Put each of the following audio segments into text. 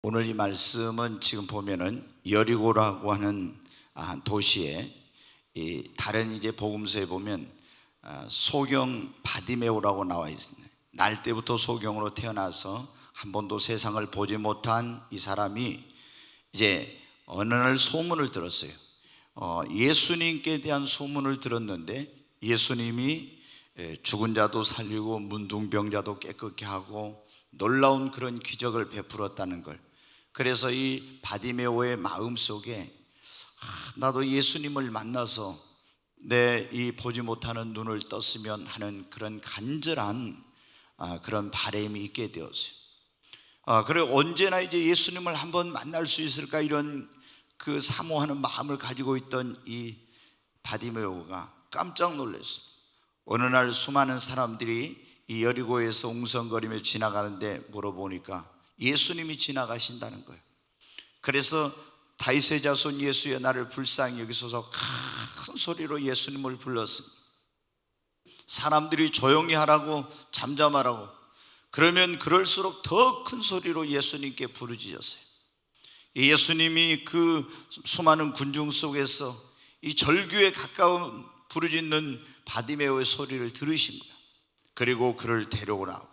오늘 이 말씀은 지금 보면은 여리고라고 하는 도시에 다른 이제 복음서에 보면 소경 바디메오라고 나와 있습니다. 날 때부터 소경으로 태어나서 한 번도 세상을 보지 못한 이 사람이 이제 어느 날 소문을 들었어요. 예수님께 대한 소문을 들었는데 예수님이 죽은 자도 살리고 문둥병자도 깨끗게 하고 놀라운 그런 기적을 베풀었다는 걸. 그래서 이 바디메오의 마음속에 나도 예수님을 만나서 내 이 보지 못하는 눈을 떴으면 하는 그런 간절한 그런 바람이 있게 되었어요. 그리고 언제나 이제 예수님을 한번 만날 수 있을까 이런 그 사모하는 마음을 가지고 있던 이 바디메오가 깜짝 놀랐어요. 어느 날 수많은 사람들이 이 여리고에서 웅성거리며 지나가는데 물어보니까 예수님이 지나가신다는 거예요. 그래서 다윗의 자손 예수여 나를 불쌍히 여기소서 큰 소리로 예수님을 불렀습니다. 사람들이 조용히 하라고 잠잠하라고 그러면 그럴수록 더 큰 소리로 예수님께 부르짖었어요. 예수님이 그 수많은 군중 속에서 이 절규에 가까운 부르짖는 바디메오의 소리를 들으십니다. 그리고 그를 데려오라고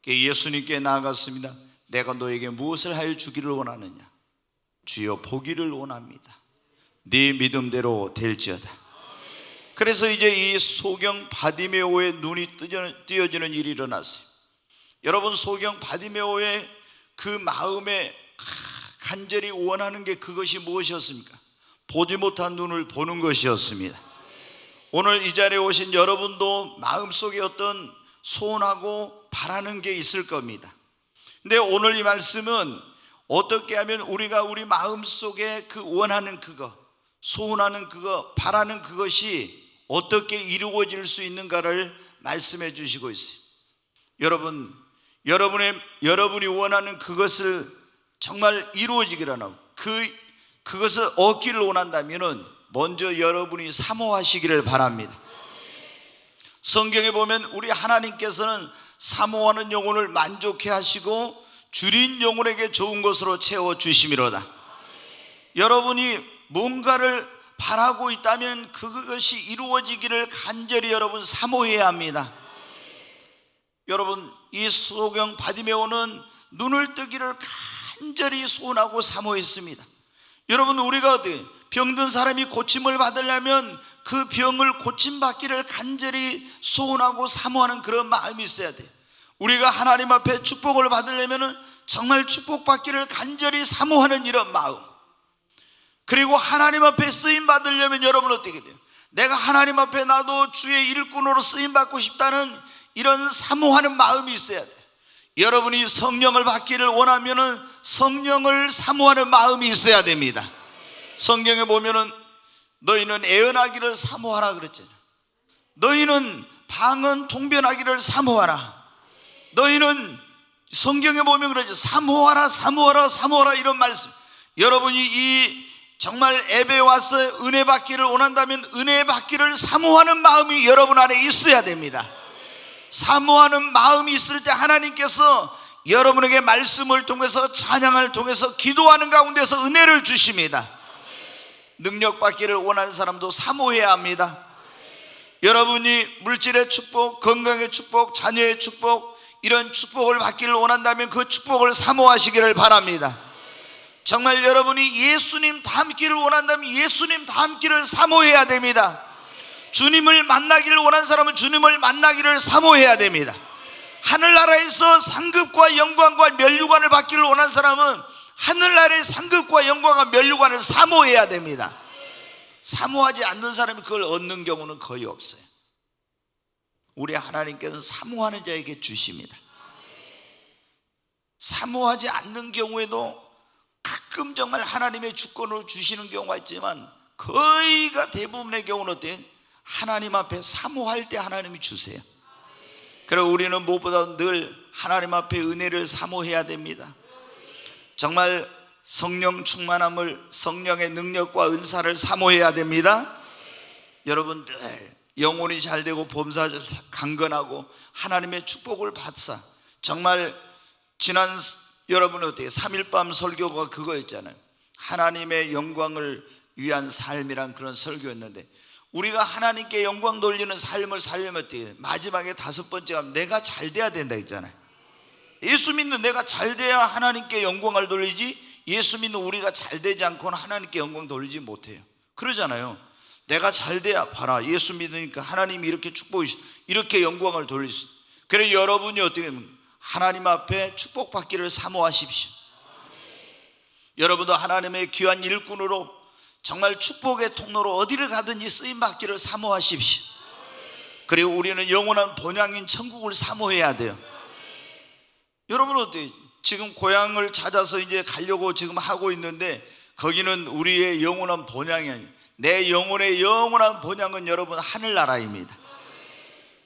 예수님께 나아갔습니다. 내가 너에게 무엇을 하여 주기를 원하느냐? 주여 보기를 원합니다. 네 믿음대로 될지어다. 그래서 이제 이 소경 바디메오의 눈이 띄어지는 일이 일어났어요. 여러분, 소경 바디메오의 그 마음에 간절히 원하는 게 그것이 무엇이었습니까? 보지 못한 눈을 보는 것이었습니다. 오늘 이 자리에 오신 여러분도 마음속에 어떤 소원하고 바라는 게 있을 겁니다. 근데 오늘 이 말씀은 어떻게 하면 우리가 우리 마음속에 그 원하는 그거, 소원하는 그거, 바라는 그것이 어떻게 이루어질 수 있는가를 말씀해 주시고 있어요. 여러분이 원하는 그것을 정말 이루어지기라는 그것을 얻기를 원한다면 먼저 여러분이 사모하시기를 바랍니다. 성경에 보면 우리 하나님께서는 사모하는 영혼을 만족해 하시고 줄인 영혼에게 좋은 것으로 채워주심이로다. 여러분이 뭔가를 바라고 있다면 그것이 이루어지기를 간절히 여러분 사모해야 합니다. 여러분, 이 소경 바디메오는 눈을 뜨기를 간절히 소원하고 사모했습니다. 여러분, 우리가 어디 병든 사람이 고침을 받으려면 그 병을 고침받기를 간절히 소원하고 사모하는 그런 마음이 있어야 돼요. 우리가 하나님 앞에 축복을 받으려면 정말 축복받기를 간절히 사모하는 이런 마음, 그리고 하나님 앞에 쓰임 받으려면 여러분 어떻게 돼요? 내가 하나님 앞에 나도 주의 일꾼으로 쓰임 받고 싶다는 이런 사모하는 마음이 있어야 돼요. 여러분이 성령을 받기를 원하면 성령을 사모하는 마음이 있어야 됩니다. 성경에 보면은 너희는 애언하기를 사모하라 그랬잖아요. 너희는 방언 통변하기를 사모하라. 너희는 성경에 보면 그러죠. 사모하라 사모하라 사모하라 이런 말씀. 여러분이 이 정말 예배에 와서 은혜 받기를 원한다면 은혜 받기를 사모하는 마음이 여러분 안에 있어야 됩니다. 사모하는 마음이 있을 때 하나님께서 여러분에게 말씀을 통해서 찬양을 통해서 기도하는 가운데서 은혜를 주십니다. 능력 받기를 원하는 사람도 사모해야 합니다. 여러분이 물질의 축복, 건강의 축복, 자녀의 축복, 이런 축복을 받기를 원한다면 그 축복을 사모하시기를 바랍니다. 정말 여러분이 예수님 닮기를 원한다면 예수님 닮기를 사모해야 됩니다. 주님을 만나기를 원하는 사람은 주님을 만나기를 사모해야 됩니다. 하늘나라에서 상급과 영광과 면류관을 받기를 원하는 사람은 하늘나라의 상급과 영광과 면류관을 사모해야 됩니다. 사모하지 않는 사람이 그걸 얻는 경우는 거의 없어요. 우리 하나님께서는 사모하는 자에게 주십니다. 사모하지 않는 경우에도 가끔 정말 하나님의 주권을 주시는 경우가 있지만 거의가 대부분의 경우는 어때요? 하나님 앞에 사모할 때 하나님이 주세요. 그리고 우리는 무엇보다 늘 하나님 앞에 은혜를 사모해야 됩니다. 정말 성령 충만함을, 성령의 능력과 은사를 사모해야 됩니다. 여러분들 영혼이 잘되고 범사 강건하고 하나님의 축복을 받사 정말 지난 여러분 어때요? 3일밤 설교가 그거였잖아요. 하나님의 영광을 위한 삶이란 그런 설교였는데, 우리가 하나님께 영광 돌리는 삶을 살려면 어때요? 마지막에 5번째가 내가 잘 돼야 된다 했잖아요. 예수 믿는 내가 잘 돼야 하나님께 영광을 돌리지, 예수 믿는 우리가 잘 되지 않고는 하나님께 영광 돌리지 못해요. 그러잖아요. 내가 잘 돼야, 봐라, 예수 믿으니까 하나님이 이렇게 축복이, 이렇게 영광을 돌릴 수. 그래 여러분이 어떻게 하면 하나님 앞에 축복받기를 사모하십시오. 여러분도 하나님의 귀한 일꾼으로 정말 축복의 통로로 어디를 가든지 쓰임받기를 사모하십시오. 그리고 우리는 영원한 본향인 천국을 사모해야 돼요. 여러분 어때요? 지금 고향을 찾아서 이제 가려고 지금 하고 있는데, 거기는 우리의 영원한 본향이 아니에요. 내 영혼의 영원한 본향은 여러분 하늘나라입니다.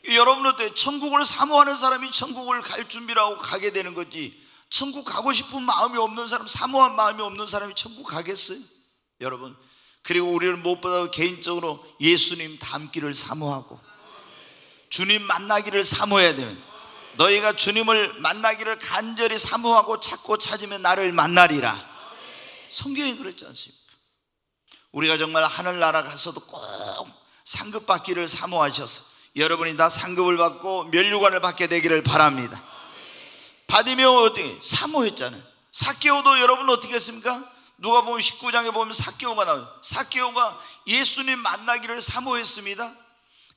여러분 어때요? 천국을 사모하는 사람이 천국을 갈 준비를 하고 가게 되는 거지, 천국 가고 싶은 마음이 없는 사람, 사모한 마음이 없는 사람이 천국 가겠어요? 여러분, 그리고 우리는 무엇보다 개인적으로 예수님 닮기를 사모하고 주님 만나기를 사모해야 돼요. 너희가 주님을 만나기를 간절히 사모하고 찾고 찾으면 나를 만나리라. 성경이 그랬지 않습니까? 우리가 정말 하늘나라 가서도 꼭 상급 받기를 사모하셔서 여러분이 다 상급을 받고 면류관을 받게 되기를 바랍니다. 받으면 어떻게? 사모했잖아요. 삭개오도 여러분 어떻게 했습니까? 누가복음 19장에 보면 삭개오가 나와요. 삭개오가 예수님 만나기를 사모했습니다.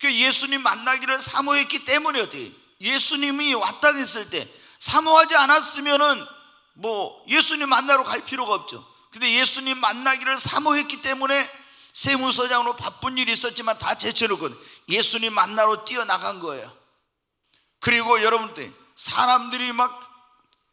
그 예수님 만나기를 사모했기 때문에 어떻게? 예수님이 왔다 했을 때 사모하지 않았으면은 뭐 예수님 만나러 갈 필요가 없죠. 근데 예수님 만나기를 사모했기 때문에 세무서장으로 바쁜 일이 있었지만 다 제쳐놓고 예수님 만나러 뛰어나간 거예요. 그리고 여러분들 사람들이 막,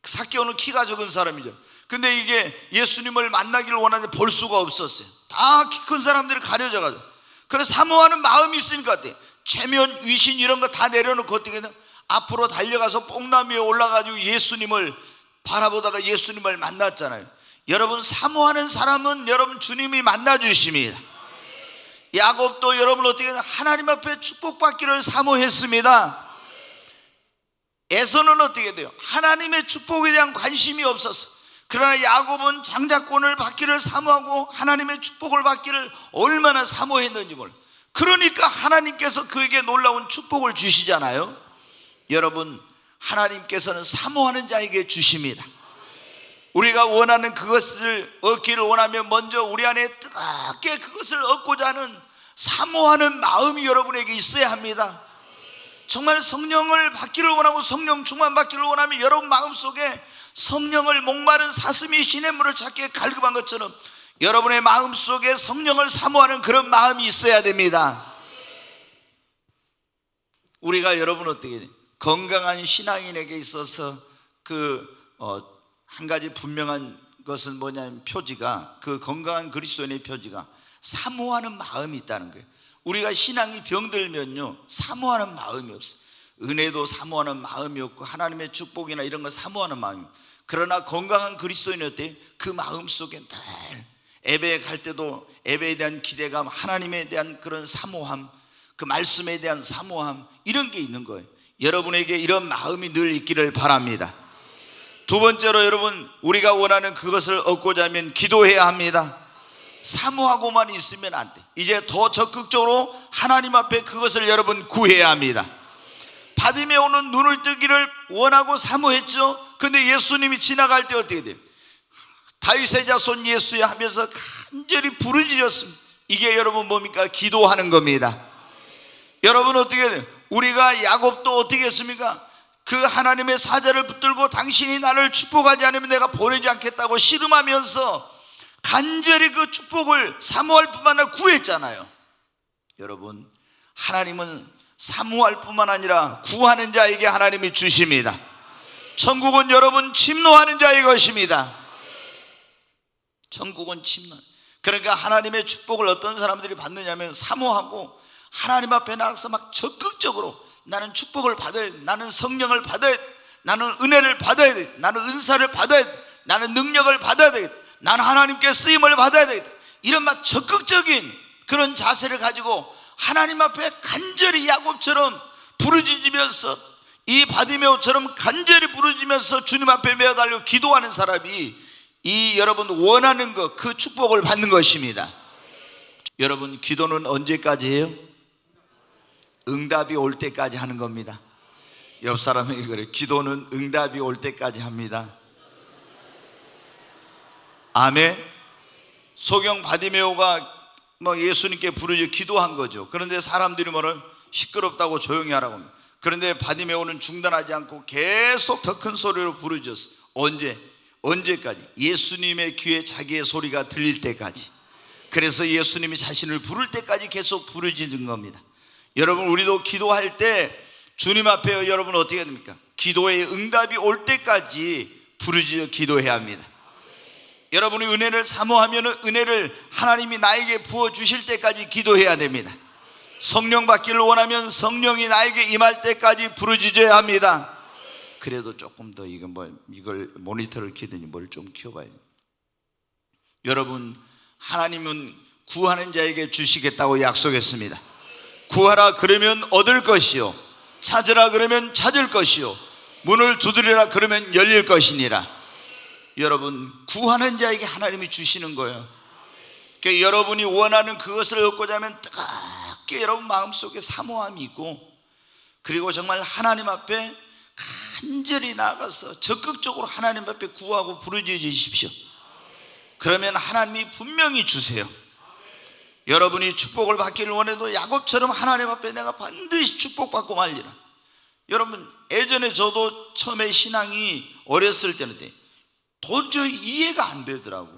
삭개오는 키가 적은 사람이죠. 근데 이게 예수님을 만나기를 원하는데 볼 수가 없었어요. 다 키 큰 사람들이 가려져가지고. 그래서 사모하는 마음이 있으니까 어때? 체면, 위신 이런 거 다 내려놓고 어떻게 해요? 앞으로 달려가서 뽕나무 위에 올라가지고 예수님을 바라보다가 예수님을 만났잖아요. 여러분 사모하는 사람은 여러분 주님이 만나주십니다. 야곱도 여러분 어떻게 해요? 하나님 앞에 축복받기를 사모했습니다. 에서는 어떻게 돼요? 하나님의 축복에 대한 관심이 없었어. 그러나 야곱은 장자권을 받기를 사모하고 하나님의 축복을 받기를 얼마나 사모했는지 몰라. 그러니까 하나님께서 그에게 놀라운 축복을 주시잖아요. 여러분 하나님께서는 사모하는 자에게 주십니다. 우리가 원하는 그것을 얻기를 원하면 먼저 우리 안에 뜨겁게 그것을 얻고자 하는 사모하는 마음이 여러분에게 있어야 합니다. 정말 성령을 받기를 원하고 성령 충만 받기를 원하면 여러분 마음속에 성령을 목마른 사슴이 시냇물을 찾기에 갈급한 것처럼 여러분의 마음속에 성령을 사모하는 그런 마음이 있어야 됩니다. 우리가 여러분 어떻게 돼요? 건강한 신앙인에게 있어서 한 가지 분명한 것은 뭐냐면 표지가, 그 건강한 그리스도인의 표지가 사모하는 마음이 있다는 거예요. 우리가 신앙이 병들면요 사모하는 마음이 없어요. 은혜도 사모하는 마음이 없고 하나님의 축복이나 이런 거 사모하는 마음이. 그러나 건강한 그리스도인이 어때요? 그 마음속에 늘 예배에 갈 때도 예배에 대한 기대감, 하나님에 대한 그런 사모함, 그 말씀에 대한 사모함, 이런 게 있는 거예요. 여러분에게 이런 마음이 늘 있기를 바랍니다. 두 번째로 여러분 우리가 원하는 그것을 얻고자 하면 기도해야 합니다. 사모하고만 있으면 안 돼. 이제 더 적극적으로 하나님 앞에 그것을 여러분 구해야 합니다. 받으며 오는 눈을 뜨기를 원하고 사모했죠. 근데 예수님이 지나갈 때 어떻게 돼요? 다윗의 자손 예수야 하면서 간절히 부르짖었습니다. 이게 여러분 뭡니까? 기도하는 겁니다. 여러분 어떻게 돼요? 우리가 야곱도 어떻게 했습니까? 그 하나님의 사자를 붙들고 당신이 나를 축복하지 않으면 내가 보내지 않겠다고 씨름하면서 간절히 그 축복을 사모할 뿐만 아니라 구했잖아요. 여러분 하나님은 사모할 뿐만 아니라 구하는 자에게 하나님이 주십니다. 천국은 여러분 침노하는 자의 것입니다. 천국은 침노. 그러니까 하나님의 축복을 어떤 사람들이 받느냐면 사모하고 하나님 앞에 나가서 막 적극적으로 나는 축복을 받아야 돼, 나는 성령을 받아야 돼, 나는 은혜를 받아야 돼, 나는 은사를 받아야 돼, 나는 능력을 받아야 돼, 나는 하나님께 쓰임을 받아야 돼, 이런 막 적극적인 그런 자세를 가지고 하나님 앞에 간절히 야곱처럼 부르짖으면서 이 바디메오처럼 간절히 부르짖으면서 주님 앞에 매어달려 기도하는 사람이 이 여러분 원하는 것, 그 축복을 받는 것입니다. 여러분, 기도는 언제까지 해요? 응답이 올 때까지 하는 겁니다. 옆 사람에게 그래, 기도는 응답이 올 때까지 합니다. 아멘. 소경 바디메오가 예수님께 부르짖어 기도한 거죠. 그런데 사람들이 뭐를 시끄럽다고 조용히 하라고 합니다. 그런데 바디메오는 중단하지 않고 계속 더 큰 소리로 부르짖었어. 언제까지? 예수님의 귀에 자기의 소리가 들릴 때까지. 그래서 예수님이 자신을 부를 때까지 계속 부르짖는 겁니다. 여러분, 우리도 기도할 때 주님 앞에 여러분 어떻게 해야 됩니까? 기도의 응답이 올 때까지 부르짖어 기도해야 합니다. 여러분이 은혜를 사모하면 은혜를 하나님이 나에게 부어주실 때까지 기도해야 됩니다. 성령 받기를 원하면 성령이 나에게 임할 때까지 부르짖어야 합니다. 그래도 조금 더 이걸 모니터를 켜더니 뭘 좀 켜봐요. 여러분, 하나님은 구하는 자에게 주시겠다고 약속했습니다. 구하라 그러면 얻을 것이요, 찾으라 그러면 찾을 것이요, 문을 두드리라 그러면 열릴 것이니라. 여러분, 구하는 자에게 하나님이 주시는 거예요. 그러니까 여러분이 원하는 그것을 얻고자 하면 뜨겁게 여러분 마음속에 사모함이 있고, 그리고 정말 하나님 앞에 간절히 나가서 적극적으로 하나님 앞에 구하고 부르짖으십시오. 그러면 하나님이 분명히 주세요. 여러분이 축복을 받기를 원해도 야곱처럼 하나님 앞에 내가 반드시 축복받고 말리라. 여러분, 예전에 저도 처음에 신앙이 어렸을 때는 도저히 이해가 안 되더라고.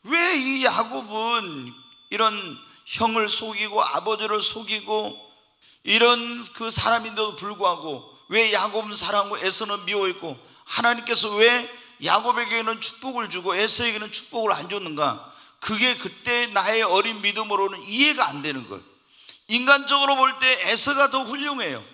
왜 이 야곱은 이런 형을 속이고 아버지를 속이고 이런 그 사람인데도 불구하고 왜 야곱은 사랑하고 에서는 미워했고 하나님께서 왜 야곱에게는 축복을 주고 에서에게는 축복을 안 줬는가? 그게 그때 나의 어린 믿음으로는 이해가 안 되는 거예요. 인간적으로 볼 때 에서가 더 훌륭해요,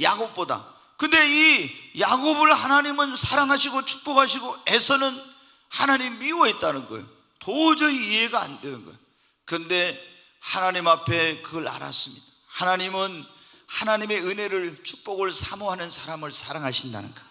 야곱보다. 근데 이 야곱을 하나님은 사랑하시고 축복하시고 에서는 하나님 미워했다는 거예요. 도저히 이해가 안 되는 거예요. 그런데 하나님 앞에 그걸 알았습니다. 하나님은 하나님의 은혜를, 축복을 사모하는 사람을 사랑하신다는 거예요.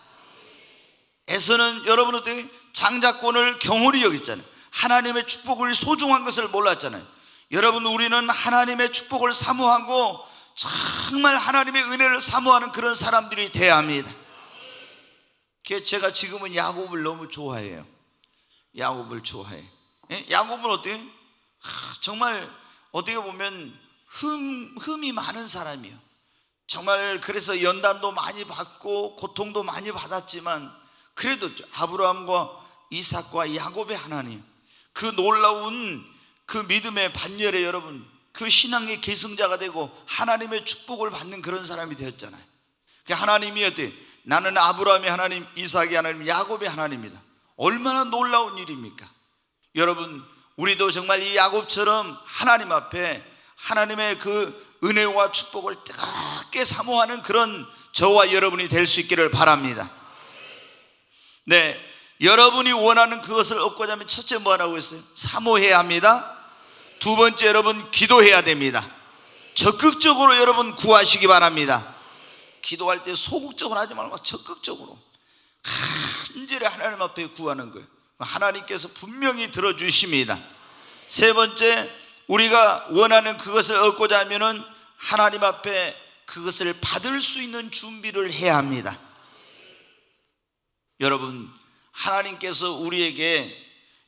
에서는 여러분 어떻게 장자권을 경홀히 여겼잖아요. 하나님의 축복을 소중한 것을 몰랐잖아요. 여러분, 우리는 하나님의 축복을 사모하고 정말 하나님의 은혜를 사모하는 그런 사람들이 돼야 합니다. 그래서 제가 지금은 야곱을 너무 좋아해요. 야곱을 좋아해. 야곱은 어때요? 정말 어떻게 보면 흠이 많은 사람이에요. 정말 그래서 연단도 많이 받고 고통도 많이 받았지만 그래도 아브라함과 이삭과 야곱의 하나님, 그 놀라운 그 믿음의 반열에 여러분 그 신앙의 계승자가 되고 하나님의 축복을 받는 그런 사람이 되었잖아요. 하나님이 어때? 나는 아브라함의 하나님, 이삭의 하나님, 야곱의 하나님이다. 얼마나 놀라운 일입니까? 여러분, 우리도 정말 이 야곱처럼 하나님 앞에 하나님의 그 은혜와 축복을 뜨겁게 사모하는 그런 저와 여러분이 될 수 있기를 바랍니다. 네, 여러분이 원하는 그것을 얻고자 하면 첫째 뭐 하라고 했어요? 사모해야 합니다. 두 번째, 여러분 기도해야 됩니다. 적극적으로 여러분 구하시기 바랍니다. 기도할 때 소극적으로 하지 말고 적극적으로 간절히 하나님 앞에 구하는 거예요. 하나님께서 분명히 들어주십니다. 세 번째, 우리가 원하는 그것을 얻고자 하면은 하나님 앞에 그것을 받을 수 있는 준비를 해야 합니다. 여러분, 하나님께서 우리에게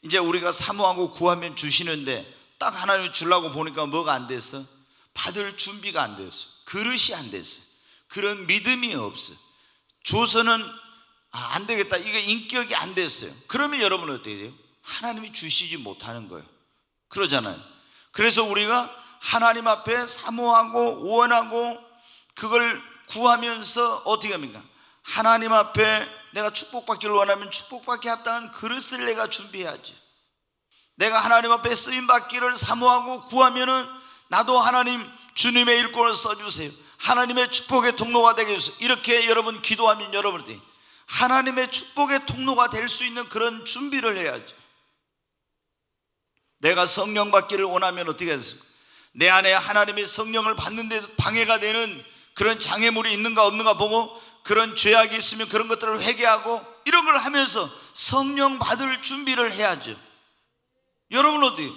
이제 우리가 사모하고 구하면 주시는데 딱 하나님 주려고 보니까 뭐가 안 됐어? 받을 준비가 안 됐어. 그릇이 안 됐어. 그런 믿음이 없어. 줘서는 안 되겠다, 이게 인격이 안 됐어요. 그러면 여러분은 어떻게 돼요? 하나님이 주시지 못하는 거예요. 그러잖아요. 그래서 우리가 하나님 앞에 사모하고 원하고 그걸 구하면서 어떻게 합니까? 하나님 앞에 내가 축복받기를 원하면 축복받기 합당한 그릇을 내가 준비해야지. 내가 하나님 앞에 쓰임받기를 사모하고 구하면은 나도 하나님 주님의 일꾼을 써주세요, 하나님의 축복의 통로가 되게 해주세요, 이렇게 여러분 기도하면 여러분들이 하나님의 축복의 통로가 될 수 있는 그런 준비를 해야지. 내가 성령 받기를 원하면 어떻게 해야 됩니까? 내 안에 하나님의 성령을 받는 데서 방해가 되는 그런 장애물이 있는가 없는가 보고 그런 죄악이 있으면 그런 것들을 회개하고 이런 걸 하면서 성령 받을 준비를 해야죠. 여러분 어때요?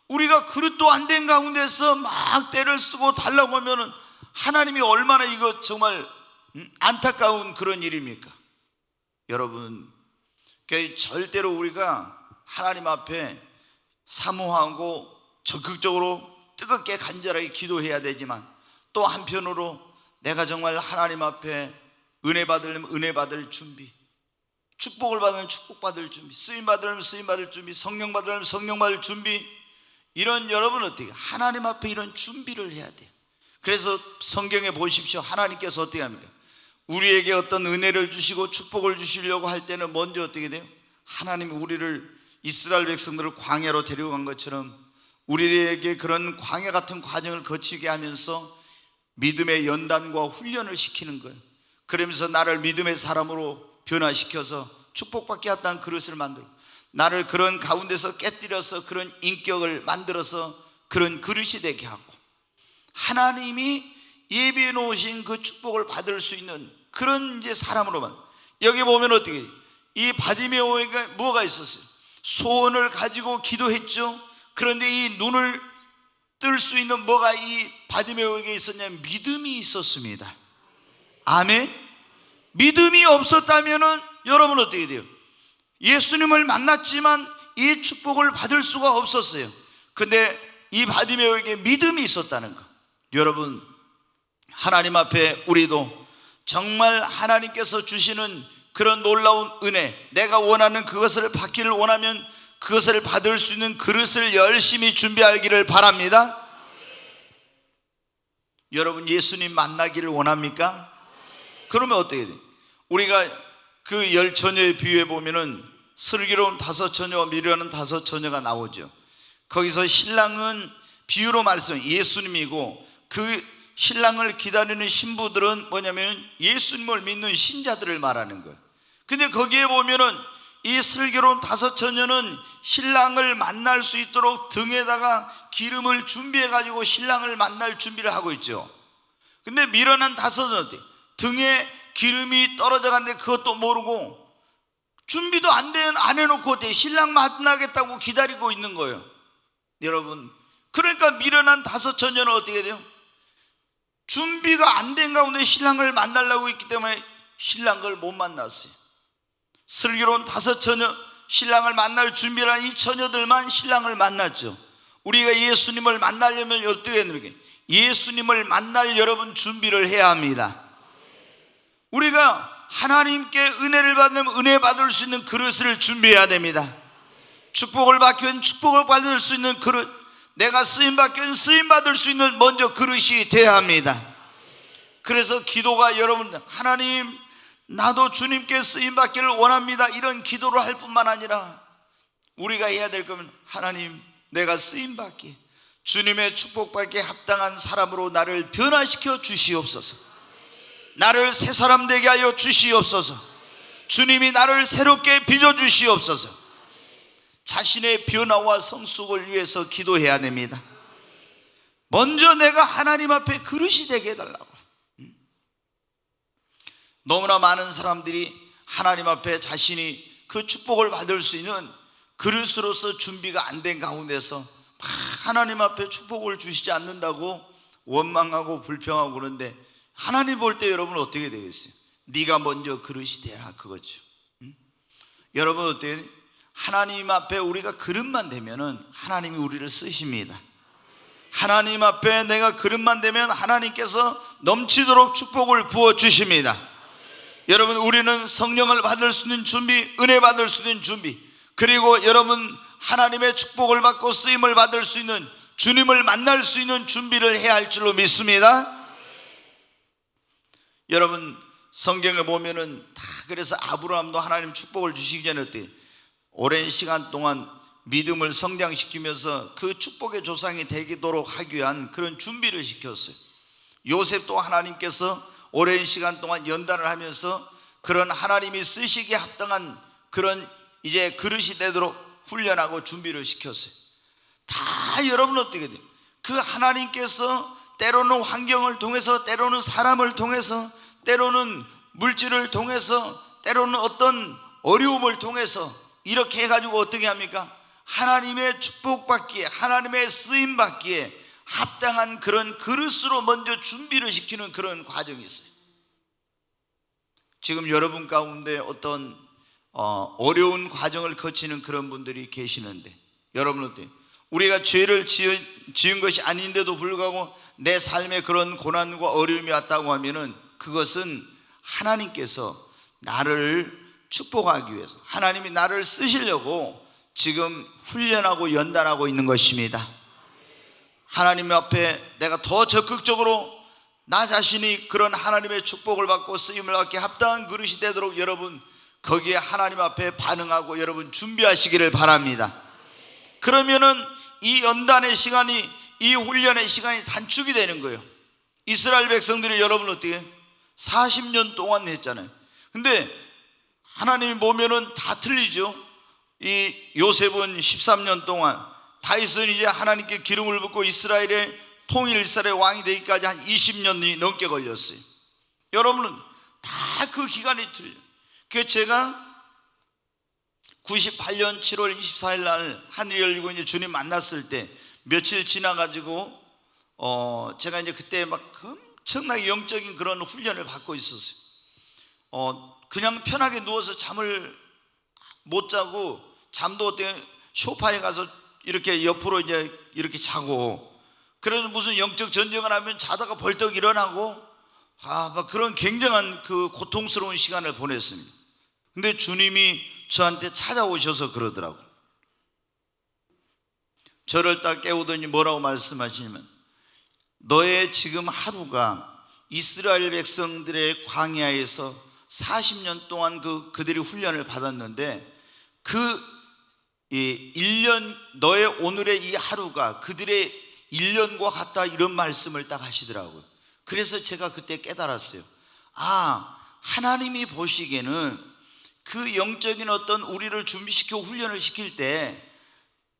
우리가 그릇도 안 된 가운데서 막 때를 쓰고 달라고 하면은 하나님이 얼마나 이거 정말 안타까운 그런 일입니까? 여러분, 절대로 우리가 하나님 앞에 사모하고 적극적으로 뜨겁게 간절하게 기도해야 되지만, 또 한편으로 내가 정말 하나님 앞에 은혜 받으려면 은혜 받을 준비, 축복을 받으면 축복 받을 준비, 쓰임 받으려면 쓰임 받을 준비, 성령 받으려면 성령 받을 준비, 이런 여러분 어떻게 하나님 앞에 이런 준비를 해야 돼요. 그래서 성경에 보십시오. 하나님께서 어떻게 합니까? 우리에게 어떤 은혜를 주시고 축복을 주시려고 할 때는 먼저 어떻게 돼요? 하나님이 우리를 이스라엘 백성들을 광야로 데려간 것처럼 우리에게 그런 광야 같은 과정을 거치게 하면서 믿음의 연단과 훈련을 시키는 거예요. 그러면서 나를 믿음의 사람으로 변화시켜서 축복받게 합당한 그릇을 만들고, 나를 그런 가운데서 깨뜨려서 그런 인격을 만들어서 그런 그릇이 되게 하고, 하나님이 예비해 놓으신 그 축복을 받을 수 있는 그런 이제 사람으로만. 여기 보면 어떻게 이 바디메오에게 뭐가 있었어요? 소원을 가지고 기도했죠. 그런데 이 눈을 뜰 수 있는 뭐가 이 바디메오에게 있었냐면 믿음이 있었습니다. 아멘. 믿음이 없었다면은 여러분 어떻게 돼요? 예수님을 만났지만 이 축복을 받을 수가 없었어요. 근데 이 바디메오에게 믿음이 있었다는 거. 여러분, 하나님 앞에 우리도 정말 하나님께서 주시는 그런 놀라운 은혜, 내가 원하는 그것을 받기를 원하면 그것을 받을 수 있는 그릇을 열심히 준비하기를 바랍니다. 여러분, 예수님 만나기를 원합니까? 그러면 어떻게 돼요? 우리가 그 열 처녀의 비유에 보면은 슬기로운 다섯 처녀와 미련한 다섯 처녀가 나오죠. 거기서 신랑은 비유로 말씀 예수님이고, 그 신랑을 기다리는 신부들은 뭐냐면 예수님을 믿는 신자들을 말하는 거예요. 근데 거기에 보면은 이 슬기로운 다섯 처녀는 신랑을 만날 수 있도록 등에다가 기름을 준비해 가지고 신랑을 만날 준비를 하고 있죠. 근데 미련한 다섯은 어때? 등에 기름이 떨어져 갔는데 그것도 모르고 준비도 안 해놓고 신랑 만나겠다고 기다리고 있는 거예요. 여러분, 그러니까 미련한 다섯 처녀는 어떻게 돼요? 준비가 안 된 가운데 신랑을 만나려고 했기 때문에 신랑을 못 만났어요. 슬기로운 다섯 처녀, 신랑을 만날 준비를 한 이 처녀들만 신랑을 만났죠. 우리가 예수님을 만나려면 어떻게 해야 됩니까? 예수님을 만날 여러분 준비를 해야 합니다. 우리가 하나님께 은혜를 받으면 은혜 받을 수 있는 그릇을 준비해야 됩니다. 축복을 받기 위한 축복을 받을 수 있는 그릇, 내가 쓰임받기 위한 쓰임받을 수 있는 먼저 그릇이 돼야 합니다. 그래서 기도가 여러분, 하나님 나도 주님께 쓰임받기를 원합니다, 이런 기도를 할 뿐만 아니라 우리가 해야 될 거면 하나님 내가 쓰임받기, 주님의 축복받기에 합당한 사람으로 나를 변화시켜 주시옵소서. 나를 새 사람 되게 하여 주시옵소서. 주님이 나를 새롭게 빚어주시옵소서. 자신의 변화와 성숙을 위해서 기도해야 됩니다. 먼저 내가 하나님 앞에 그릇이 되게 해달라고. 너무나 많은 사람들이 하나님 앞에 자신이 그 축복을 받을 수 있는 그릇으로서 준비가 안 된 가운데서 막 하나님 앞에 축복을 주시지 않는다고 원망하고 불평하고 그러는데, 하나님 볼 때 여러분 어떻게 되겠어요? 네가 먼저 그릇이 되라, 그거죠. 여러분 어때요? 하나님 앞에 우리가 그릇만 되면은 하나님이 우리를 쓰십니다. 하나님 앞에 내가 그릇만 되면 하나님께서 넘치도록 축복을 부어 주십니다. 여러분, 우리는 성령을 받을 수 있는 준비, 은혜 받을 수 있는 준비, 그리고 여러분 하나님의 축복을 받고 쓰임을 받을 수 있는, 주님을 만날 수 있는 준비를 해야 할 줄로 믿습니다. 여러분, 성경에 보면은 다 그래서 아브라함도 하나님 축복을 주시기 전에 어때요? 오랜 시간 동안 믿음을 성장시키면서 그 축복의 조상이 되도록 하기 위한 그런 준비를 시켰어요. 요셉도 하나님께서 오랜 시간 동안 연단을 하면서 그런 하나님이 쓰시기에 합당한 그런 이제 그릇이 되도록 훈련하고 준비를 시켰어요. 다 여러분 어떻게 돼요? 그 하나님께서 때로는 환경을 통해서, 때로는 사람을 통해서, 때로는 물질을 통해서, 때로는 어떤 어려움을 통해서 이렇게 해가지고 어떻게 합니까? 하나님의 축복받기에, 하나님의 쓰임받기에 합당한 그런 그릇으로 먼저 준비를 시키는 그런 과정이 있어요. 지금 여러분 가운데 어떤 어려운 과정을 거치는 그런 분들이 계시는데, 여러분 어때요? 우리가 죄를 지은 것이 아닌데도 불구하고 내 삶에 그런 고난과 어려움이 왔다고 하면은 그것은 하나님께서 나를 축복하기 위해서, 하나님이 나를 쓰시려고 지금 훈련하고 연단하고 있는 것입니다. 하나님 앞에 내가 더 적극적으로 나 자신이 그런 하나님의 축복을 받고 쓰임을 받기 합당한 그릇이 되도록 여러분 거기에 하나님 앞에 반응하고 여러분 준비하시기를 바랍니다. 그러면은 이 연단의 시간이, 이 훈련의 시간이 단축이 되는 거예요. 이스라엘 백성들이 여러분 어떻게 40년 동안 했잖아요. 근데 하나님이 보면은 다 틀리죠. 이 요셉은 13년 동안, 다윗은 이제 하나님께 기름을 붓고 이스라엘의 통일 이스라엘 왕이 되기까지 한 20년이 넘게 걸렸어요. 여러분은 다 그 기간이 틀려요. 그래서 제가 98년 7월 24일 날 하늘이 열리고 이제 주님 만났을 때 며칠 지나가지고 제가 이제 그때 막 엄청나게 영적인 그런 훈련을 받고 있었어요. 그냥 편하게 누워서 잠을 못 자고, 잠도 어때 소파에 가서 이렇게 옆으로 이제 이렇게 자고, 그래서 무슨 영적 전쟁을 하면 자다가 벌떡 일어나고, 막 그런 굉장한 그 고통스러운 시간을 보냈습니다. 근데 주님이 저한테 찾아오셔서 그러더라고요. 저를 딱 깨우더니 뭐라고 말씀하시냐면, 너의 지금 하루가 이스라엘 백성들의 광야에서 40년 동안 그들이 훈련을 받았는데 그 1년, 너의 오늘의 이 하루가 그들의 1년과 같다, 이런 말씀을 딱 하시더라고요. 그래서 제가 그때 깨달았어요. 하나님이 보시기에는 그 영적인 어떤 우리를 준비시키고 훈련을 시킬 때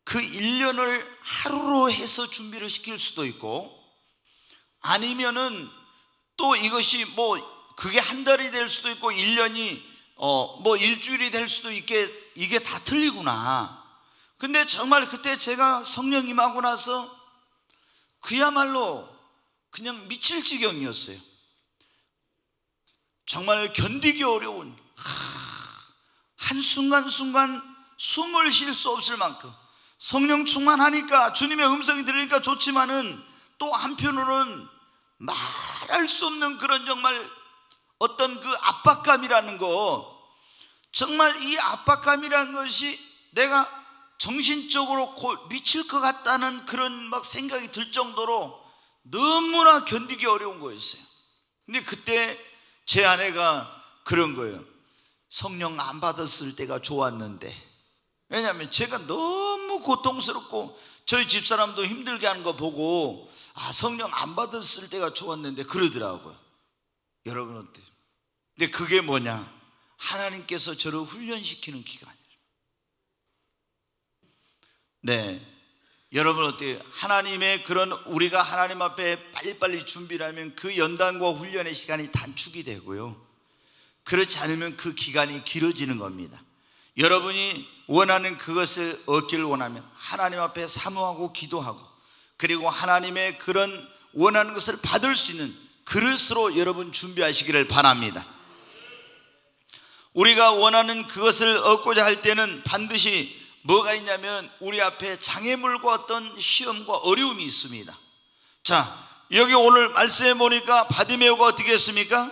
그 1년을 하루로 해서 준비를 시킬 수도 있고, 아니면은 또 이것이 그게 한 달이 될 수도 있고 1년이 일주일이 될 수도 있게, 이게 다 틀리구나. 근데 정말 그때 제가 성령 임하고 나서 그야말로 그냥 미칠 지경이었어요. 정말 견디기 어려운, 한순간순간 숨을 쉴 수 없을 만큼 성령 충만하니까, 주님의 음성이 들으니까 좋지만은 또 한편으로는 말할 수 없는 그런 정말 어떤 그 압박감이라는 거, 정말 이 압박감이라는 것이 내가 정신적으로 미칠 것 같다는 그런 막 생각이 들 정도로 너무나 견디기 어려운 거였어요. 근데 그때 제 아내가 그런 거예요. 성령 안 받았을 때가 좋았는데, 왜냐하면 제가 너무 고통스럽고 저희 집사람도 힘들게 하는 거 보고 성령 안 받았을 때가 좋았는데 그러더라고요. 여러분 어때요? 근데 그게 뭐냐? 하나님께서 저를 훈련시키는 기간이에요. 네, 여러분 어때요? 하나님의 그런, 우리가 하나님 앞에 빨리빨리 준비를 하면 그 연단과 훈련의 시간이 단축이 되고요, 그렇지 않으면 그 기간이 길어지는 겁니다. 여러분이 원하는 그것을 얻기를 원하면 하나님 앞에 사모하고 기도하고, 그리고 하나님의 그런 원하는 것을 받을 수 있는 그릇으로 여러분 준비하시기를 바랍니다. 우리가 원하는 그것을 얻고자 할 때는 반드시 뭐가 있냐면 우리 앞에 장애물과 어떤 시험과 어려움이 있습니다. 자, 여기 오늘 말씀해 보니까 바디메오가 어떻게 했습니까?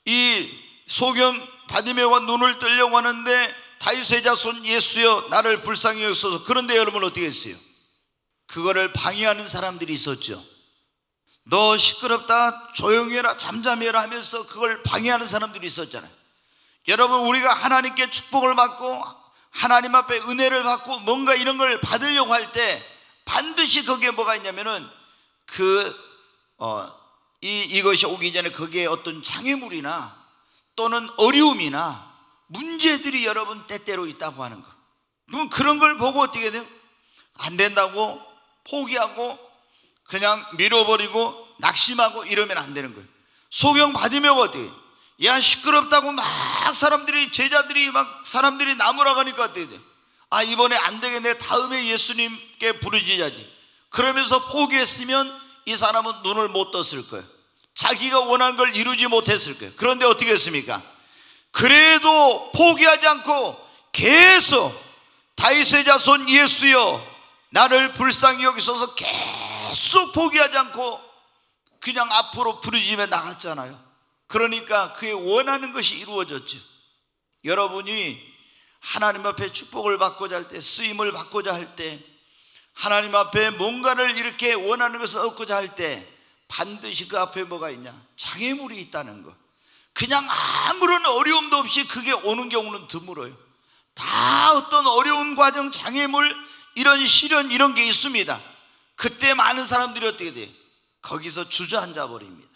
이 소경 바디메오가 눈을 뜨려고 하는데 다윗의 자손 예수여 나를 불쌍히 여기소서. 그런데 여러분 어떻게 했어요? 그거를 방해하는 사람들이 있었죠. 너 시끄럽다, 조용히 해라, 잠잠해라 하면서 그걸 방해하는 사람들이 있었잖아요. 여러분, 우리가 하나님께 축복을 받고 하나님 앞에 은혜를 받고 뭔가 이런 걸 받으려고 할 때 반드시 거기에 뭐가 있냐면은 이것이 오기 전에 거기에 어떤 장애물이나 또는 어려움이나 문제들이 여러분 때때로 있다고 하는 거. 그럼 그런 걸 보고 어떻게 돼요? 안 된다고 포기하고 그냥 밀어버리고 낙심하고 이러면 안 되는 거예요. 소경 바디메오가 어떻게 해요? 야, 시끄럽다고 막 제자들이 막 사람들이 나무라 가니까 어떻게 돼? 아, 이번에 안 되겠네, 다음에 예수님께 부르짖어야지. 그러면서 포기했으면 이 사람은 눈을 못 떴을 거예요. 자기가 원하는 걸 이루지 못했을 거예요. 그런데 어떻게 했습니까? 그래도 포기하지 않고 계속 다윗의 자손 예수여 나를 불쌍히 여기소서 계속 포기하지 않고 그냥 앞으로 부르짖으며 나갔잖아요. 그러니까 그의 원하는 것이 이루어졌죠. 여러분이 하나님 앞에 축복을 받고자 할 때, 쓰임을 받고자 할 때, 하나님 앞에 뭔가를 이렇게 원하는 것을 얻고자 할 때 반드시 그 앞에 뭐가 있냐? 장애물이 있다는 거. 그냥 아무런 어려움도 없이 그게 오는 경우는 드물어요. 다 어떤 어려운 과정, 장애물, 이런 시련, 이런 게 있습니다. 그때 많은 사람들이 어떻게 돼요? 거기서 주저앉아 버립니다.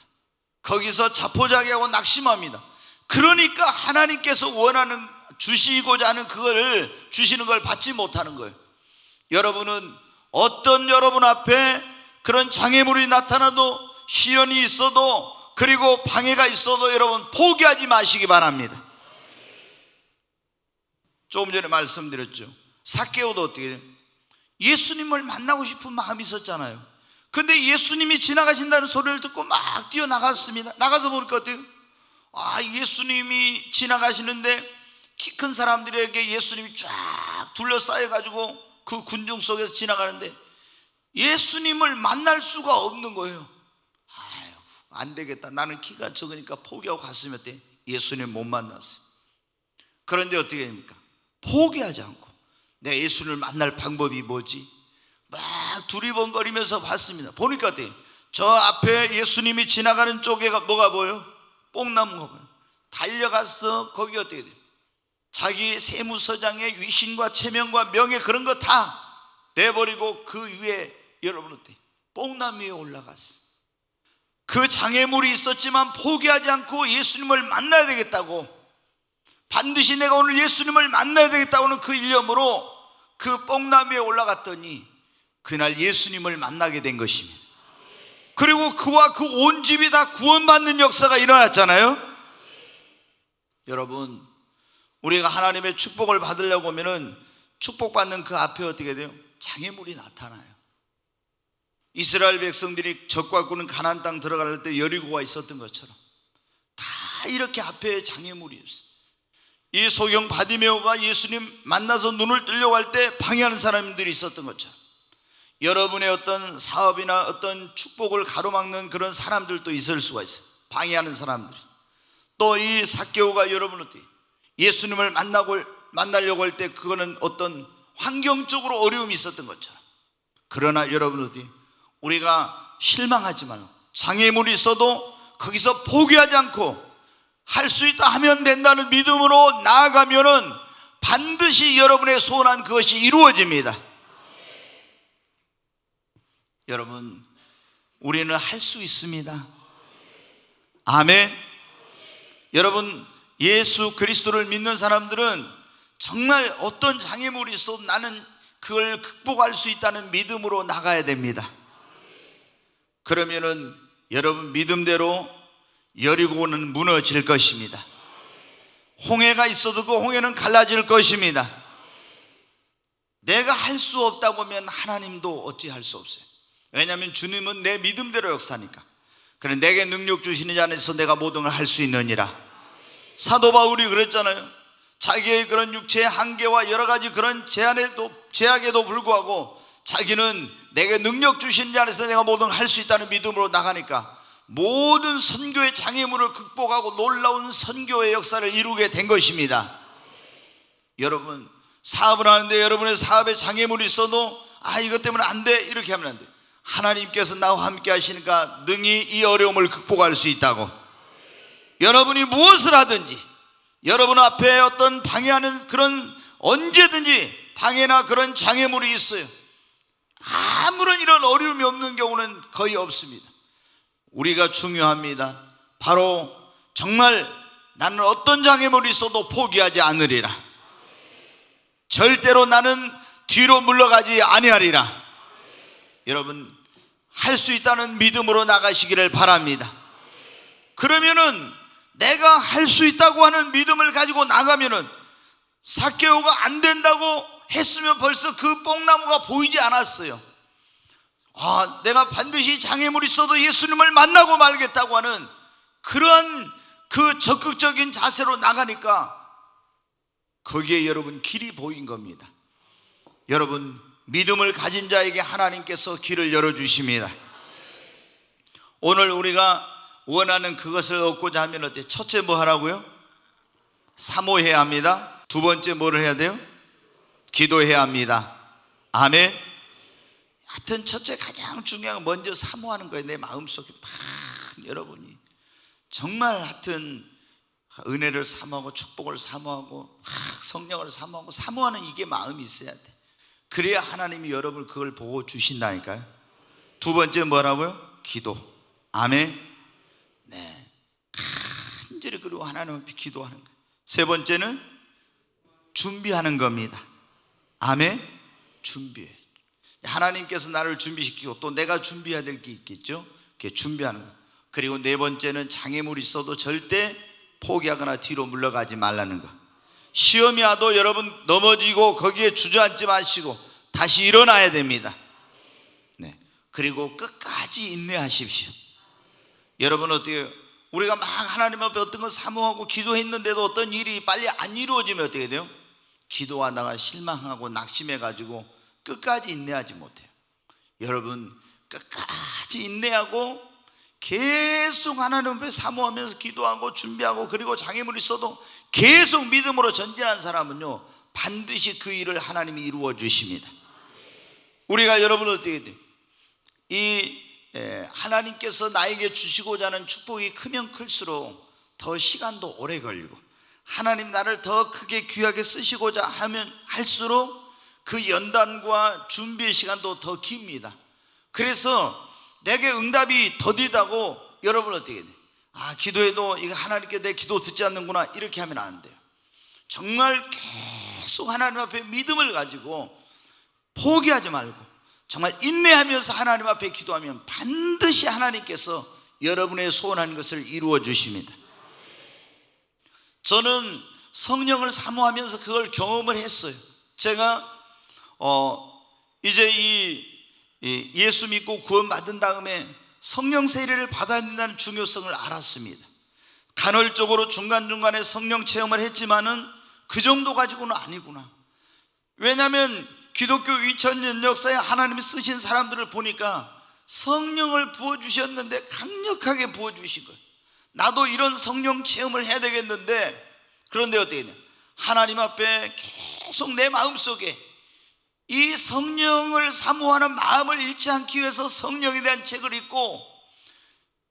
거기서 자포자기하고 낙심합니다. 그러니까 하나님께서 원하는, 주시고자 하는 그걸 주시는 걸 받지 못하는 거예요. 여러분은 어떤 여러분 앞에 그런 장애물이 나타나도, 시련이 있어도, 그리고 방해가 있어도 여러분 포기하지 마시기 바랍니다. 조금 전에 말씀드렸죠. 삭개오도 어떻게 돼요? 예수님을 만나고 싶은 마음이 있었잖아요. 근데 예수님이 지나가신다는 소리를 듣고 막 뛰어나갔습니다. 나가서 보니까 어때요? 아, 예수님이 지나가시는데 키 큰 사람들에게 예수님이 쫙 둘러싸여가지고 그 군중 속에서 지나가는데 예수님을 만날 수가 없는 거예요. 아유, 안 되겠다. 나는 키가 적으니까 포기하고 갔으면 어때? 예수님 못 만났어요. 그런데 어떻게 됩니까? 포기하지 않고 내 예수님을 만날 방법이 뭐지? 막 두리번거리면서 봤습니다. 보니까 어때요? 저 앞에 예수님이 지나가는 쪽에 뭐가 보여요? 뽕나무가 보여요. 달려가서 거기 어떻게 돼요? 자기 세무서장의 위신과 체면과 명예 그런 거 다 내버리고 그 위에 여러분 어때요? 뽕나무 위에 올라갔어. 그 장애물이 있었지만 포기하지 않고 예수님을 만나야 되겠다고, 반드시 내가 오늘 예수님을 만나야 되겠다고는 그 일념으로 그 뽕나무에 올라갔더니 그날 예수님을 만나게 된 것입니다. 그리고 그와 그 온 집이 다 구원받는 역사가 일어났잖아요. 여러분, 우리가 하나님의 축복을 받으려고 하면은 축복받는 그 앞에 어떻게 돼요? 장애물이 나타나요. 이스라엘 백성들이 적과 꾸는 가나안 땅 들어갈 때 여리고가 있었던 것처럼 다 이렇게 앞에 장애물이 있어요. 이 소경 바디메오가 예수님 만나서 눈을 뜨려고 할 때 방해하는 사람들이 있었던 것처럼 여러분의 어떤 사업이나 어떤 축복을 가로막는 그런 사람들도 있을 수가 있어요. 방해하는 사람들이. 또 이 삭개오가 여러분 어때요? 예수님을 만나려고 할 때 그거는 어떤 환경적으로 어려움이 있었던 것처럼, 그러나 여러분 어때요? 우리가 실망하지 말고 장애물이 있어도 거기서 포기하지 않고 할 수 있다 하면 된다는 믿음으로 나아가면은 반드시 여러분의 소원한 그것이 이루어집니다. 여러분, 우리는 할 수 있습니다. 아멘. 여러분, 예수 그리스도를 믿는 사람들은 정말 어떤 장애물이 있어도 나는 그걸 극복할 수 있다는 믿음으로 나가야 됩니다. 그러면은 여러분 믿음대로 여리고는 무너질 것입니다. 홍해가 있어도 그 홍해는 갈라질 것입니다. 내가 할 수 없다고 하면 하나님도 어찌 할 수 없어요. 왜냐하면 주님은 내 믿음대로 역사니까. 그래, 내게 능력 주시는 자 안에서 내가 모든 걸 할 수 있느니라. 사도 바울이 그랬잖아요. 자기의 그런 육체의 한계와 여러 가지 그런 제약에도 불구하고 자기는 내게 능력 주시는 자 안에서 내가 모든 걸 할 수 있다는 믿음으로 나가니까 모든 선교의 장애물을 극복하고 놀라운 선교의 역사를 이루게 된 것입니다. 여러분, 사업을 하는데 여러분의 사업에 장애물이 있어도 이것 때문에 안 돼, 이렇게 하면 안 돼. 하나님께서 나와 함께 하시니까 능히 이 어려움을 극복할 수 있다고. 여러분이 무엇을 하든지 여러분 앞에 어떤 방해하는 그런 언제든지 방해나 그런 장애물이 있어요. 아무런 이런 어려움이 없는 경우는 거의 없습니다. 우리가 중요합니다. 바로 정말 나는 어떤 장애물이 있어도 포기하지 않으리라. 절대로 나는 뒤로 물러가지 아니하리라. 여러분, 할 수 있다는 믿음으로 나가시기를 바랍니다. 그러면은 내가 할 수 있다고 하는 믿음을 가지고 나가면은, 삭개오가 안 된다고 했으면 벌써 그 뽕나무가 보이지 않았어요. 내가 반드시 장애물이 있어도 예수님을 만나고 말겠다고 하는 그러한 그 적극적인 자세로 나가니까 거기에 여러분 길이 보인 겁니다. 여러분, 믿음을 가진 자에게 하나님께서 길을 열어주십니다. 오늘 우리가 원하는 그것을 얻고자 하면 어때요? 첫째 뭐 하라고요? 사모해야 합니다. 두 번째 뭐를 해야 돼요? 기도해야 합니다. 아멘. 하여튼 첫째 가장 중요한 건 먼저 사모하는 거예요. 내 마음속에 막 여러분이 정말 하여튼 은혜를 사모하고 축복을 사모하고 막 성령을 사모하고 사모하는 이게 마음이 있어야 돼. 그래야 하나님이 여러분을 그걸 보고 주신다니까요. 두 번째 뭐라고요? 기도. 아멘. 네, 간절히 그리고 하나님 앞에 기도하는 거예요. 세 번째는 준비하는 겁니다. 아멘. 준비해. 하나님께서 나를 준비시키고 또 내가 준비해야 될 게 있겠죠. 그게 준비하는 거. 그리고 네 번째는 장애물이 있어도 절대 포기하거나 뒤로 물러가지 말라는 거. 시험이 와도 여러분 넘어지고 거기에 주저앉지 마시고 다시 일어나야 됩니다. 네. 그리고 끝까지 인내하십시오. 여러분 어떻게, 우리가 막 하나님 앞에 어떤 거 사모하고 기도했는데도 어떤 일이 빨리 안 이루어지면 어떻게 돼요? 기도하다가 실망하고 낙심해가지고 끝까지 인내하지 못해요. 여러분 끝까지 인내하고 계속 하나님 앞에 사모하면서 기도하고 준비하고 그리고 장애물이 있어도 계속 믿음으로 전진한 사람은요, 반드시 그 일을 하나님이 이루어 주십니다. 우리가 여러분 어떻게 돼요? 하나님께서 나에게 주시고자 하는 축복이 크면 클수록 더 시간도 오래 걸리고, 하나님 나를 더 크게 귀하게 쓰시고자 하면 할수록 그 연단과 준비의 시간도 더 깁니다. 그래서 내게 응답이 더디다고 여러분 어떻게 돼요? 기도해도 이거 하나님께 내 기도 듣지 않는구나, 이렇게 하면 안 돼요. 정말 계속 하나님 앞에 믿음을 가지고 포기하지 말고 정말 인내하면서 하나님 앞에 기도하면 반드시 하나님께서 여러분의 소원한 것을 이루어 주십니다. 저는 성령을 사모하면서 그걸 경험을 했어요. 제가 이제 예수 믿고 구원받은 다음에 성령 세례를 받아야 된다는 중요성을 알았습니다. 간헐적으로 중간중간에 성령 체험을 했지만은 그 정도 가지고는 아니구나. 왜냐하면 기독교 2000년 역사에 하나님이 쓰신 사람들을 보니까 성령을 부어주셨는데 강력하게 부어주신 거예요. 나도 이런 성령 체험을 해야 되겠는데, 그런데 어떻게 되냐, 하나님 앞에 계속 내 마음속에 이 성령을 사모하는 마음을 잃지 않기 위해서 성령에 대한 책을 읽고,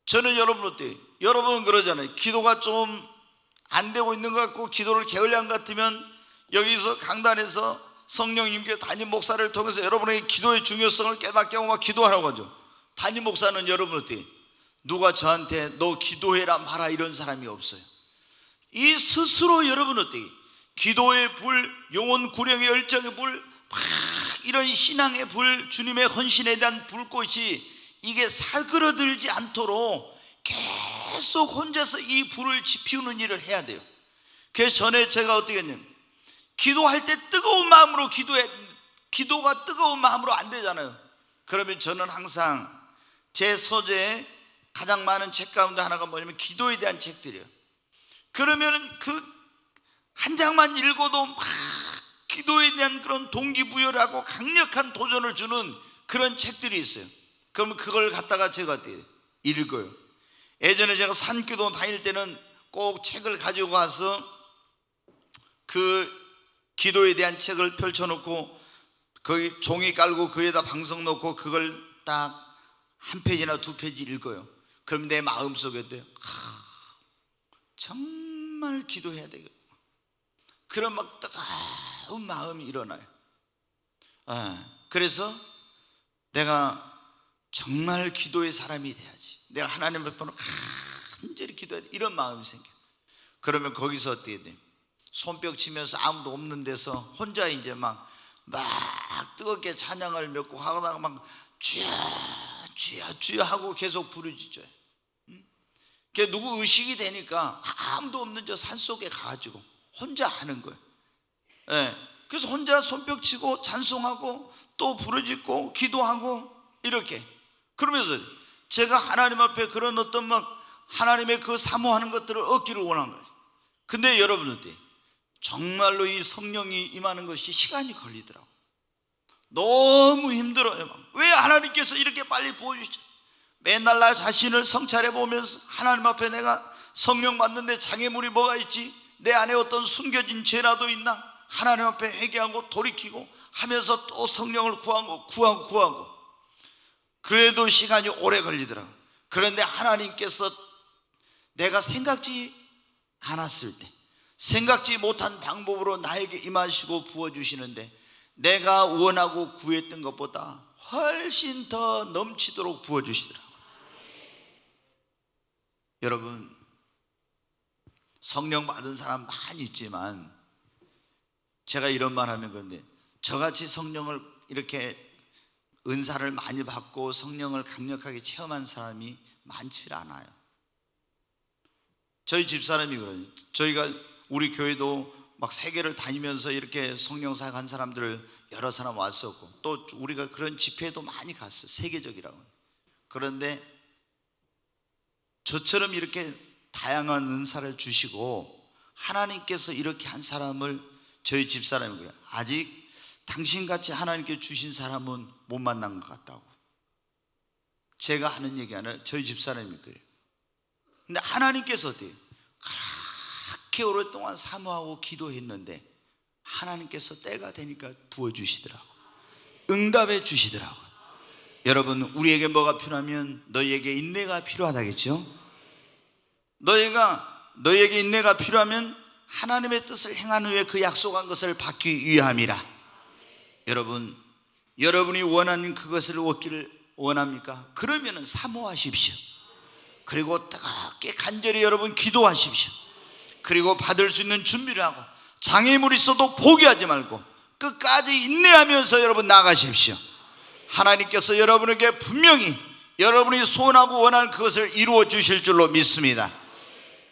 저는 여러분 어때요? 여러분은 그러잖아요. 기도가 좀 안 되고 있는 것 같고 기도를 게을리한 것 같으면 여기서 강단에서 성령님께 담임 목사를 통해서 여러분에게 기도의 중요성을 깨닫게 하고 막 기도하라고 하죠. 담임 목사는 여러분 어때요? 누가 저한테 너 기도해라 마라 이런 사람이 없어요. 이 스스로 여러분 어때요? 기도의 불, 영혼 구령의 열정의 불, 막 이런 신앙의 불, 주님의 헌신에 대한 불꽃이 이게 사그러들지 않도록 계속 혼자서 이 불을 지피우는 일을 해야 돼요. 그래서 전에 제가 어떻게 했냐면, 기도할 때 뜨거운 마음으로 기도가 뜨거운 마음으로 안 되잖아요. 그러면 저는 항상 제 서재에 가장 많은 책 가운데 하나가 뭐냐면 기도에 대한 책들이에요. 그러면 그 한 장만 읽어도 막 기도에 대한 그런 동기부여를 하고 강력한 도전을 주는 그런 책들이 있어요. 그러면 그걸 갖다가 제가 어떻게 읽어요. 예전에 제가 산기도 다닐 때는 꼭 책을 가지고 가서 그 기도에 대한 책을 펼쳐놓고 거기 종이 깔고 그에다 방석 놓고 그걸 딱 한 페이지나 두 페이지 읽어요. 그럼 내 마음속에 어때요? 정말 기도해야 되겠구나. 그런 막 뜨거운 마음이 일어나요. 그래서 내가 정말 기도의 사람이 돼야지, 내가 하나님 앞에 간절히 기도해야 돼, 이런 마음이 생겨요. 그러면 거기서 어떻게 돼요? 손뼉 치면서 아무도 없는 데서 혼자 이제 막 뜨겁게 찬양을 몇 곡 하다가 막 주여 주여 주여 하고 계속 부르짖어요. 그게 누구 의식이 되니까 아무도 없는 저 산속에 가가지고 혼자 하는 거예요. 예. 그래서 혼자 손뼉 치고 찬송하고 또 부르짖고 기도하고 이렇게. 그러면서 제가 하나님 앞에 그런 어떤 막 하나님의 그 사모하는 것들을 얻기를 원한 거예요. 근데 여러분들 정말로 이 성령이 임하는 것이 시간이 걸리더라고요. 너무 힘들어요. 왜 하나님께서 이렇게 빨리 부어주시죠? 맨날 나 자신을 성찰해 보면서 하나님 앞에 내가 성령 받는데 장애물이 뭐가 있지? 내 안에 어떤 숨겨진 죄라도 있나? 하나님 앞에 회개하고 돌이키고 하면서 또 성령을 구하고 그래도 시간이 오래 걸리더라고요. 그런데 하나님께서 내가 생각지 않았을 때, 생각지 못한 방법으로 나에게 임하시고 부어주시는데 내가 원하고 구했던 것보다 훨씬 더 넘치도록 부어주시더라고요. 여러분, 성령 받은 사람 많이 있지만 제가 이런 말 하면 그런데 저같이 성령을 이렇게 은사를 많이 받고 성령을 강력하게 체험한 사람이 많지 않아요. 저희 집사람이 그래요. 저희가 우리 교회도 막 세계를 다니면서 이렇게 성령 사역한 사람들 여러 사람 왔었고 또 우리가 그런 집회도 많이 갔어요. 세계적이라고. 그런데 저처럼 이렇게 다양한 은사를 주시고 하나님께서 이렇게 한 사람을 저희 집사람이 그래요. 아직 당신같이 하나님께 주신 사람은 못 만난 것 같다고. 제가 하는 얘기 아니라 저희 집사람이 그래요. 근데 하나님께서 어때요? 그렇게 오랫동안 사모하고 기도했는데 하나님께서 때가 되니까 부어주시더라고. 응답해 주시더라고. 여러분, 우리에게 뭐가 필요하면 너희에게 인내가 필요하다겠죠? 너희에게 인내가 필요하면 하나님의 뜻을 행한 후에 그 약속한 것을 받기 위함이라. 여러분, 여러분이 원하는 그것을 얻기를 원합니까? 그러면 사모하십시오. 그리고 뜨겁게 간절히 여러분 기도하십시오. 그리고 받을 수 있는 준비를 하고 장애물이 있어도 포기하지 말고 끝까지 인내하면서 여러분 나가십시오. 하나님께서 여러분에게 분명히 여러분이 소원하고 원하는 그것을 이루어 주실 줄로 믿습니다.